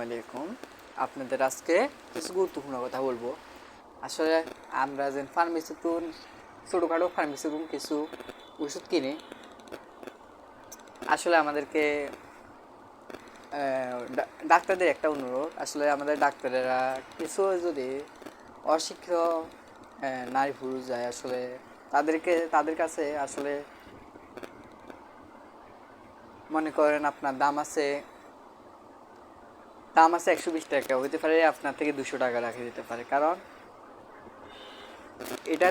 আলাইকুম। আপনাদের আজকে কিছু গুরুত্বপূর্ণ কথা বলবো। আসলে আমরা যে ফার্মেসি তুন ছোটোখাটো ফার্মেসি তুন কিছু ওষুধ কিনে আসলে আমাদেরকে ডাক্তারদের একটা অনুরোধ, আসলে আমাদের ডাক্তারেরা কিছু যদি অশিক্ষিত নারী পুরুষ যায়, আসলে তাদের কাছে আসলে মনে করেন আপনার দাম আছে 120 টাকা, হইতে পারে আপনার থেকে 200 টাকা রাখে দিতে পারে। কারণ এটা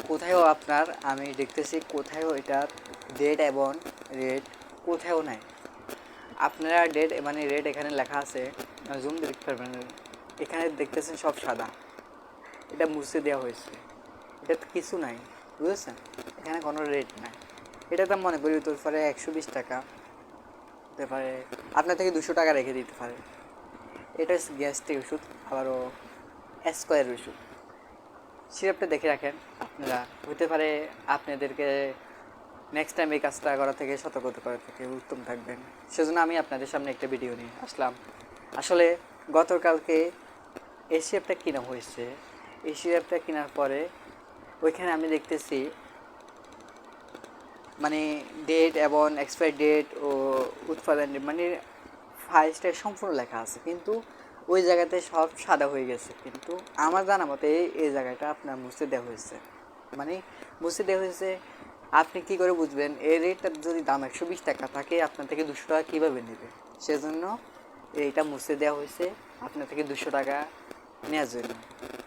কোথায়ও আপনার আমি দেখতেছি কোথায়ও এটার ডেট এবং রেট কোথায়ও নাই। আপনারা ডেট মানে রেট এখানে লেখা আছে, জুম দেখতে পারবেন, এখানে দেখতেছেন সব সাদা, এটা মুছে দেওয়া হয়েছে, এটা কিছু নাই, বুঝেছেন? এখানে কোনো রেট নাই। এটা তো মনে করি হতে পারে 120 টাকা, হতে পারে আপনার থেকে 200 টাকা রেখে দিতে পারে। এটা গ্যাস্ট্রিক ওষুধ, আবারও স্কোয়ার ওষুধ। সিরাপটা দেখে রাখেন আপনারা, হতে পারে আপনাদেরকে নেক্সট টাইম এই কাজটা করা থেকে সতর্ক করা থেকে উত্তম থাকবেন। সেজন্য আমি আপনাদের সামনে একটা ভিডিও নিয়ে আসলাম। আসলে গতকালকে এই সিরাপটা কেনা হয়েছে। এই সিরাপটা কেনার পরে ওইখানে আমি দেখতেছি মানে ডেট এবং এক্সপায়ার ডেট ও উৎপাদন মানে ফাইলসটা সম্পূর্ণ লেখা আছে, কিন্তু ওই জায়গাতে সব সাদা হয়ে গেছে। কিন্তু আমার জানা মতে এই জায়গাটা আপনার মুছে দেওয়া হয়েছে, মানে মুছে দেওয়া হয়েছে। আপনি কী করে বুঝবেন এই রেটটার যদি দাম 120 টাকা থাকে আপনার থেকে 200 টাকা কীভাবে নেবে? সেজন্য এইটা মুছে দেওয়া হয়েছে আপনার থেকে 200 টাকা নেওয়ার জন্য,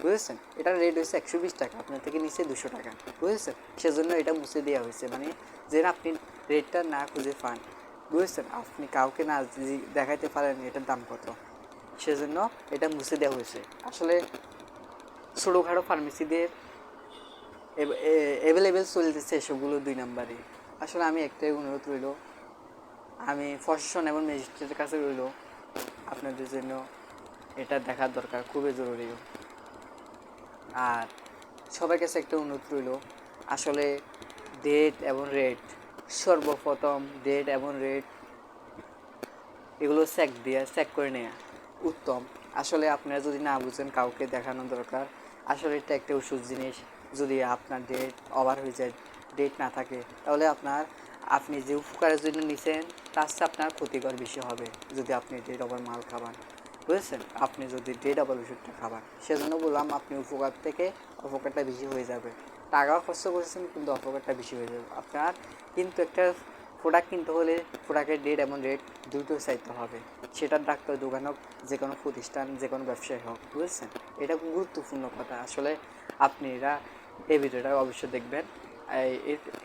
বুঝেছেন? এটার রেট হয়েছে 120 টাকা, আপনার থেকে নিচে 200 টাকা, বুঝেছেন? সেজন্য এটা মুছে দেওয়া হয়েছে, মানে যেন আপনি রেটটা না খুঁজে পান, বুঝেছেন? আপনি কাউকে না দেখাইতে পারেন এটার দাম কত, সেজন্য এটা মুছে দেওয়া হয়েছে। আসলে ছোটোখাটো ফার্মেসিদের অ্যাভেলেবেল চলতেছে এসবগুলো 2 নাম্বারে। আসলে আমি একটাই অনুরোধ রইল, আমি প্রশাসন এবং ম্যাজিস্ট্রেটের কাছে রইল, আপনাদের জন্য এটা দেখার দরকার, খুবই জরুরি। আর সবার কাছে একটা অনুরোধ রইল, আসলে ডেট এবং রেট, সর্বপ্রথম ডেট এবং রেট এগুলো চেক করে নেওয়া উত্তম। আসলে আপনারা যদি না বুঝেন কাউকে দেখানো দরকার। আসলে এটা একটা ওষুধ জিনিস, যদি আপনার ডেট ওভার হয়ে যায়, ডেট না থাকে, তাহলে আপনি যে উপকারের জন্য নিছেন তার চেয়ে আপনার ক্ষতিকর বেশি হবে যদি আপনি ডেট ওভার মাল খাবার, বুঝেছেন? আপনি যদি ডেট ওভার ওষুধটা খাবার, সেজন্য বললাম আপনি উপকার থেকে অপকারটা বেশি হয়ে যাবে। টাকাও খরচ করেছেন কিন্তু অপকারটা বেশি হয়ে যাবে আপনার। কিন্তু একটা প্রোডাক্ট কিনতে হলে প্রোডাক্টের ডেট এবং রেট দুটো চাইতে হবে, সেটার ডাক্তার দোকান হোক, যে কোনো প্রতিষ্ঠান, যে কোনো ব্যবসায়ী হোক, বুঝেছেন? এটা গুরুত্বপূর্ণ কথা। আসলে আপনারা এই ভিডিওটা অবশ্যই দেখবেন,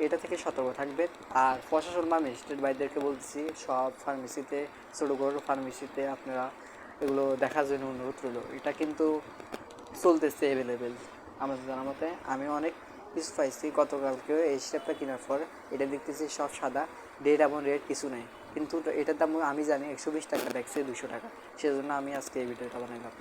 এটা থেকে সতর্ক থাকবেন। আর প্রশাসন বা ম্যাজিস্ট্রেট ভাইদেরকে বলতেছি, সব ফার্মেসিতে, ছোটো বড়ো ফার্মেসিতে আপনারা এগুলো দেখার জন্য অনুরোধ রইল। এটা কিন্তু চলতেছে অ্যাভেলেবেল আমার জানার মতে। আমি অনেক কিছু পাইছি গতকালকেও এই স্টেপটা কেনার পর, এটা দেখতেছি সব সাদা, ডেট এবং রেট কিছু নেই। কিন্তু এটার দাম আমি জানি 120 টাকা, দেখছে 200 টাকা। সেজন্য আমি আজকে এই ভিডিওটা বানাইলাম।